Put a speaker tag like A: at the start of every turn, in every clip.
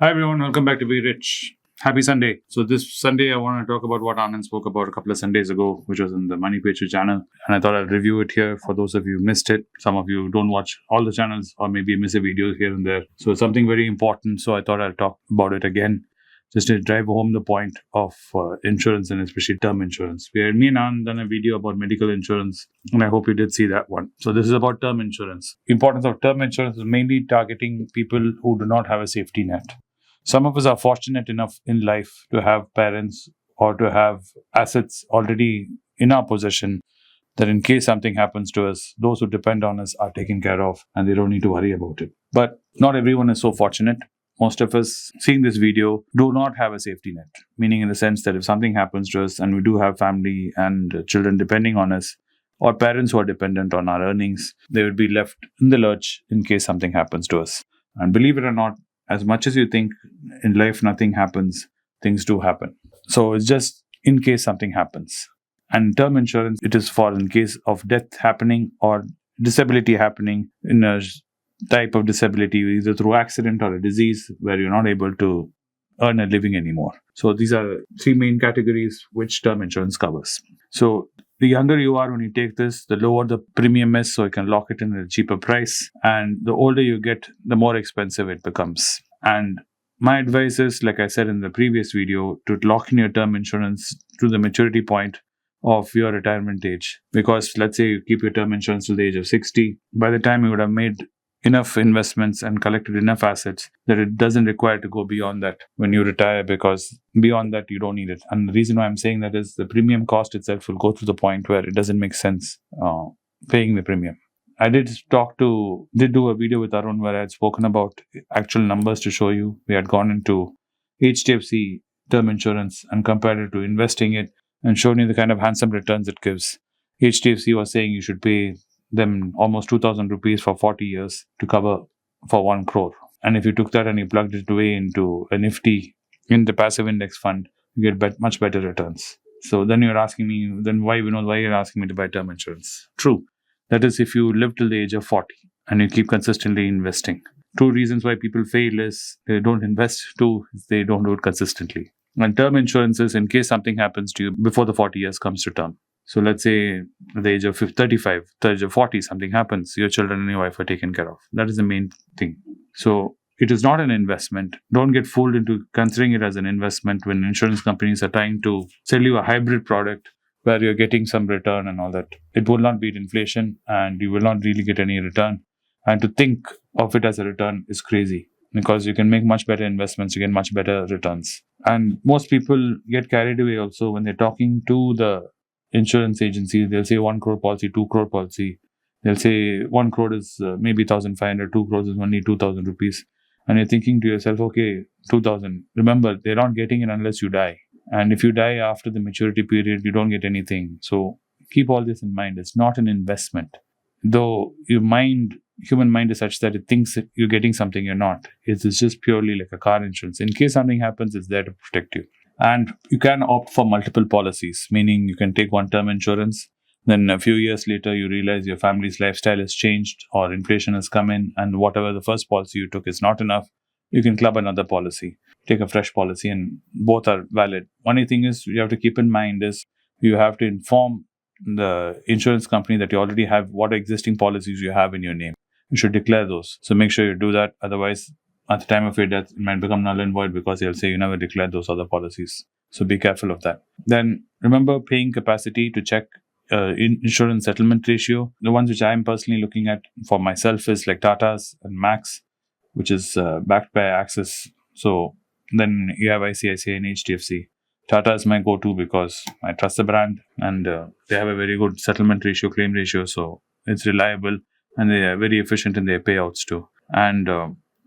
A: Hi everyone, welcome back to Be Rich. Happy Sunday. So this Sunday I want to talk about what Anand spoke about a couple of Sundays ago, which was in the Money Picture channel. And I thought I'd review it here for those of you who missed it. Some of you don't watch all the channels or maybe miss a video here and there. So it's something very important. So I thought I'll talk about it again just to drive home the point of insurance and especially term insurance. Me and Anand done a video about medical insurance and I hope you did see that one. So this is about term insurance. Importance of term insurance is mainly targeting people who do not have a safety net. Some of us are fortunate enough in life to have parents or to have assets already in our possession that in case something happens to us, those who depend on us are taken care of and they don't need to worry about it. But not everyone is so fortunate. Most of us seeing this video do not have a safety net, meaning in the sense that if something happens to us and we do have family and children depending on us, or parents who are dependent on our earnings, they would be left in the lurch in case something happens to us. And believe it or not, as much as you think in life nothing happens, things do happen. So it's just in case something happens. And term insurance, it is for in case of death happening or disability happening in a type of disability, either through accident or a disease where you're not able to earn a living anymore. So these are three main categories which term insurance covers. So the younger you are when you take this, the lower the premium is, so you can lock it in at a cheaper price. And the older you get, the more expensive it becomes. And my advice is, like I said in the previous video, to lock in your term insurance to the maturity point of your retirement age. Because let's say you keep your term insurance till the age of 60, by the time you would have made enough investments and collected enough assets that it doesn't require to go beyond that when you retire, because beyond that you don't need it. And the reason why I'm saying that is the premium cost itself will go to the point where it doesn't make sense paying the premium. I did do a video with Arun where I had spoken about actual numbers to show you. We had gone into HDFC term insurance and compared it to investing it and shown you the kind of handsome returns it gives. HDFC was saying you should pay them almost 2,000 rupees for 40 years to cover for 1 crore. And if you took that and you plugged it away into a Nifty, in the passive index fund, you get much better returns. So then you're asking me, then why you're asking me to buy term insurance? True. That is if you live till the age of 40 and you keep consistently investing. Two reasons why people fail is they don't invest, two is they don't do it consistently. And term insurance is in case something happens to you before the 40 years comes to term. So let's say at the age of 35, the age of 40, something happens, your children and your wife are taken care of. That is the main thing. So it is not an investment. Don't get fooled into considering it as an investment when insurance companies are trying to sell you a hybrid product where you're getting some return and all that. It will not beat inflation and you will not really get any return. And to think of it as a return is crazy because you can make much better investments, you get much better returns. And most people get carried away also when they're talking to the insurance agency. They'll say 1 crore policy, 2 crore policy. They'll say 1 crore is maybe 1,500, 2 crores is only 2,000 rupees. And you're thinking to yourself, okay, 2,000. Remember, they're not getting it unless you die. And if you die after the maturity period, you don't get anything. So keep all this in mind. It's not an investment. Though human mind is such that it thinks that you're getting something you're not. It's just purely like a car insurance. In case something happens, it's there to protect you. And you can opt for multiple policies, meaning you can take one term insurance. Then a few years later, you realize your family's lifestyle has changed or inflation has come in and whatever the first policy you took is not enough. You can club another policy, take a fresh policy, and both are valid. Only thing is you have to keep in mind is you have to inform the insurance company that you already have what existing policies you have in your name. You should declare those. So make sure you do that. Otherwise, at the time of your death, it might become null and void because they'll say you never declared those other policies. So be careful of that. Then remember paying capacity to check insurance settlement ratio. The ones which I'm personally looking at for myself is like Tata's and Max, which is backed by Axis. So then you have ICICI and HDFC. Tata is my go-to because I trust the brand and they have a very good settlement ratio, claim ratio. So it's reliable and they are very efficient in their payouts too. And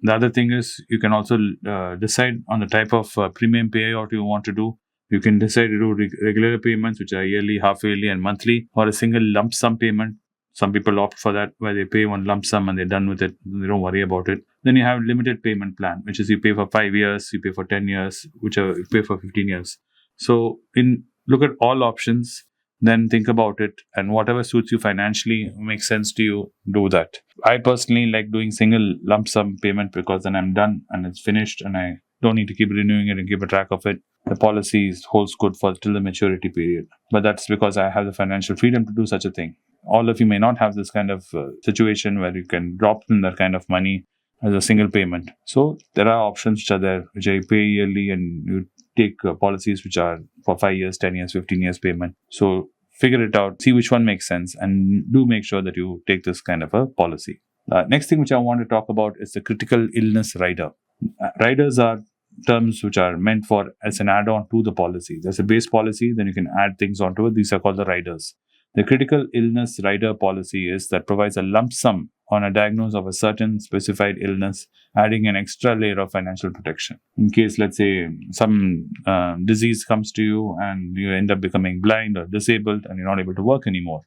A: the other thing is you can also decide on the type of premium payout you want to do. You can decide to do regular payments, which are yearly, half-yearly and monthly, or a single lump sum payment. Some people opt for that, where they pay one lump sum and they're done with it. They don't worry about it. Then you have limited payment plan, which is you pay for 5 years, you pay for 10 years, whichever you pay for 15 years. So look at all options. then think about it, and whatever suits you financially, makes sense to you, do that. I personally like doing single lump sum payment because then I'm done and it's finished and I don't need to keep renewing it and keep a track of it. The policy holds good for till the maturity period. But that's because I have the financial freedom to do such a thing. All of you may not have this kind of situation where you can drop in that kind of money as a single payment. So there are options which are there, which I pay yearly, and you take policies which are for 5 years, 10 years, 15 years payment. So figure it out, see which one makes sense, and do make sure that you take this kind of a policy. Next thing which I want to talk about is the critical illness rider. Riders are terms which are meant for as an add-on to the policy. There's a base policy, then you can add things onto it. These are called the riders. The critical illness rider policy is that provides a lump sum on a diagnosis of a certain specified illness, adding an extra layer of financial protection. In case, let's say, some disease comes to you and you end up becoming blind or disabled and you're not able to work anymore,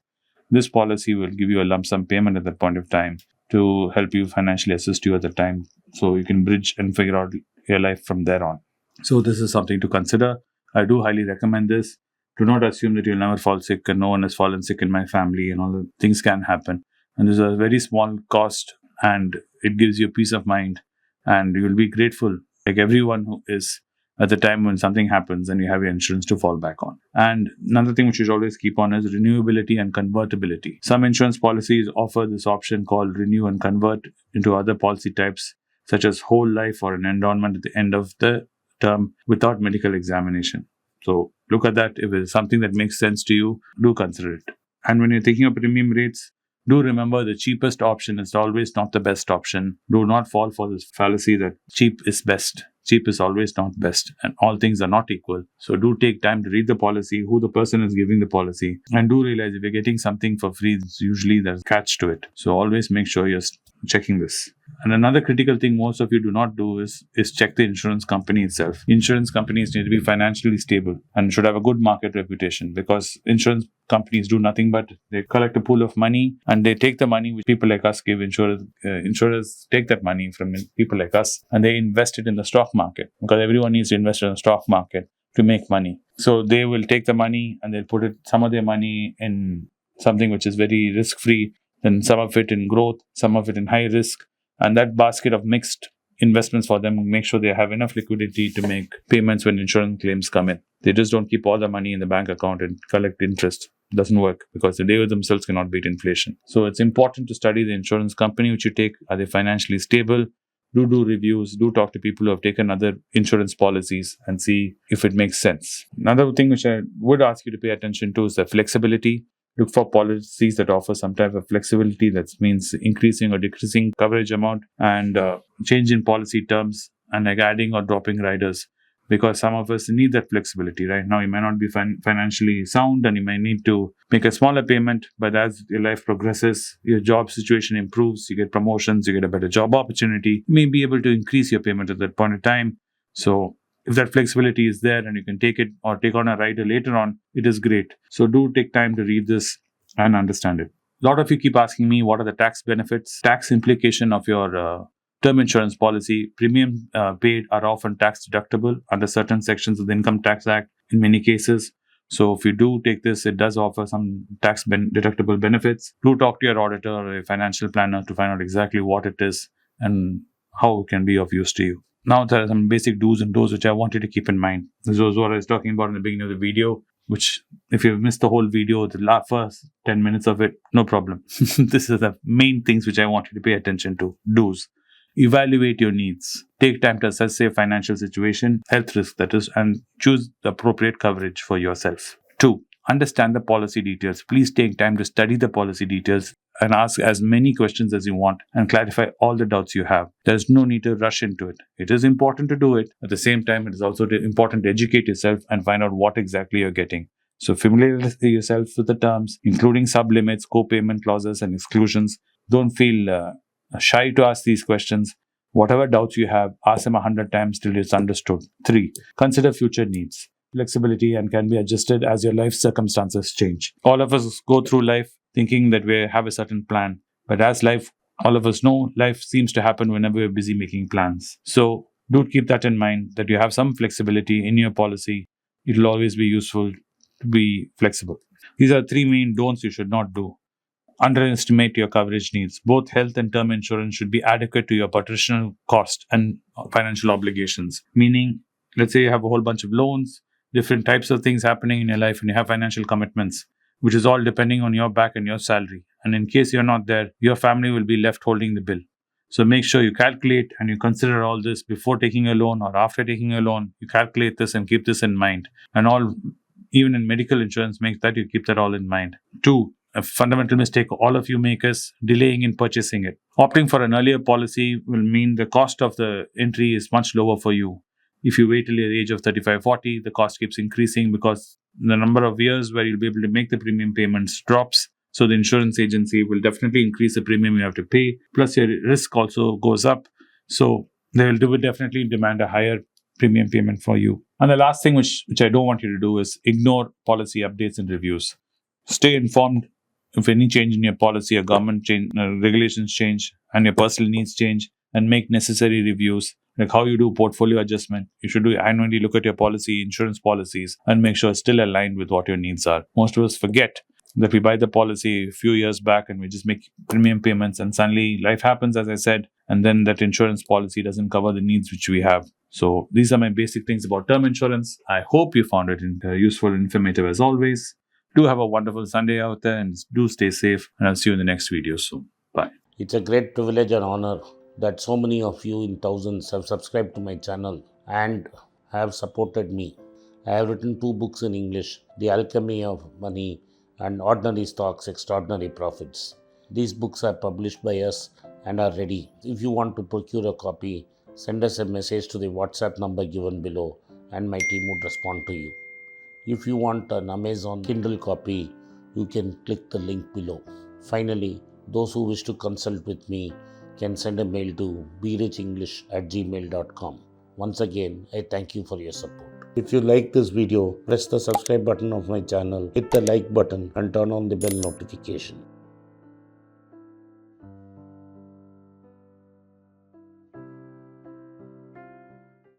A: this policy will give you a lump sum payment at that point of time to help you financially assist you at the time, so you can bridge and figure out your life from there on. So this is something to consider. I do highly recommend this. Do not assume that you'll never fall sick, and no one has fallen sick in my family, and all the things can happen. And there's a very small cost, and it gives you peace of mind, and you'll be grateful, like everyone who is, at the time when something happens and you have your insurance to fall back on. And another thing which you should always keep on is renewability and convertibility. Some insurance policies offer this option called renew and convert into other policy types, such as whole life or an endowment at the end of the term without medical examination. So look at that. If it's something that makes sense to you, do consider it. And when you're thinking of premium rates, do remember the cheapest option is always not the best option. Do not fall for this fallacy that cheap is best. Cheap is always not best, and all things are not equal. So do take time to read the policy, who the person is giving the policy, and do realize if you're getting something for free, usually there's a catch to it. So always make sure you're checking this. And another critical thing most of you do not do is check the insurance company itself. Insurance companies need to be financially stable and should have a good market reputation, because insurance companies do nothing but they collect a pool of money and they take the money which people like us give. Insurers take that money from people like us and they invest it in the stock market, because everyone needs to invest in the stock market to make money. So they will take the money and they'll put some of their money in something which is very risk-free, then some of it in growth, some of it in high risk, and that basket of mixed investments for them make sure they have enough liquidity to make payments when insurance claims come in. They just don't keep all the money in the bank account and collect interest. It doesn't work, because they themselves cannot beat inflation. So it's important to study the insurance company which you take. Are they financially stable? Do reviews, do talk to people who have taken other insurance policies and see if it makes sense. Another thing which I would ask you to pay attention to is the flexibility. Look for policies that offer some type of flexibility. That means increasing or decreasing coverage amount, and change in policy terms, and like adding or dropping riders, because some of us need that flexibility. Right now, you may not be financially sound and you may need to make a smaller payment, but as your life progresses, your job situation improves, you get promotions, you get a better job opportunity, you may be able to increase your payment at that point in time. So if that flexibility is there and you can take it or take on a rider later on, it is great. So do take time to read this and understand it. A lot of you keep asking me, what are the tax benefits, tax implication of your term insurance policy? Premiums paid are often tax deductible under certain sections of the Income Tax Act in many cases. So if you do take this, it does offer some tax deductible benefits. Do talk to your auditor or a financial planner to find out exactly what it is and how it can be of use to you. Now there are some basic do's and don'ts which I want you to keep in mind. This was what I was talking about in the beginning of the video, which if you've missed the whole video, the first 10 minutes of it, no problem. This is the main things which I want you to pay attention to. Do's. Evaluate your needs. Take time to assess your financial situation, health risk that is, and choose the appropriate coverage for yourself. 2. Understand the policy details. Please take time to study the policy details and ask as many questions as you want and clarify all the doubts you have. There's no need to rush into it. It is important to do it. At the same time, it is also important to educate yourself and find out what exactly you're getting. So familiarize yourself with the terms, including sublimits, co-payment clauses, and exclusions. Don't feel shy to ask these questions. Whatever doubts you have, ask them 100 times till it's understood. 3. Consider future needs. Flexibility and can be adjusted as your life circumstances change. All of us go through life thinking that we have a certain plan, but as all of us know, life seems to happen whenever we're busy making plans. So do keep that in mind, that you have some flexibility in your policy. It will always be useful to be flexible. These are three main don'ts you should not do. Underestimate your coverage needs. Both health and term insurance should be adequate to your potential cost and financial obligations. Meaning, let's say you have a whole bunch of loans, different types of things happening in your life, and you have financial commitments, which is all depending on your back and your salary. And in case you're not there, your family will be left holding the bill. So make sure you calculate and you consider all this before taking a loan or after taking a loan. You calculate this and keep this in mind. And all, even in medical insurance, make that you keep that all in mind. 2, a fundamental mistake all of you make is delaying in purchasing it. Opting for an earlier policy will mean the cost of the entry is much lower for you. If you wait till the age of 35, 40, the cost keeps increasing because the number of years where you'll be able to make the premium payments drops. So the insurance agency will definitely increase the premium you have to pay. Plus your risk also goes up. So they will definitely demand a higher premium payment for you. And the last thing which I don't want you to do is ignore policy updates and reviews. Stay informed. If any change in your policy or government change, regulations change and your personal needs change, and make necessary reviews. Like how you do portfolio adjustment, you should do annually look at your policy, insurance policies, and make sure it's still aligned with what your needs are. Most of us forget that we buy the policy a few years back and we just make premium payments, and suddenly life happens, as I said, and then that insurance policy doesn't cover the needs which we have. So these are my basic things about term insurance. I hope you found it useful and informative as always. Do have a wonderful Sunday out there and do stay safe, and I'll see you in the next video soon. Bye.
B: It's a great privilege and honor that so many of you in thousands have subscribed to my channel and have supported me. I have written 2 books in English, The Alchemy of Money and Ordinary Stocks, Extraordinary Profits. These books are published by us and are ready. If you want to procure a copy, send us a message to the WhatsApp number given below and my team would respond to you. If you want an Amazon Kindle copy, you can click the link below. Finally, those who wish to consult with me can send a mail to berichenglish@gmail.com. Once again, I thank you for your support. If you like this video, press the subscribe button of my channel, hit the like button and turn on the bell notification.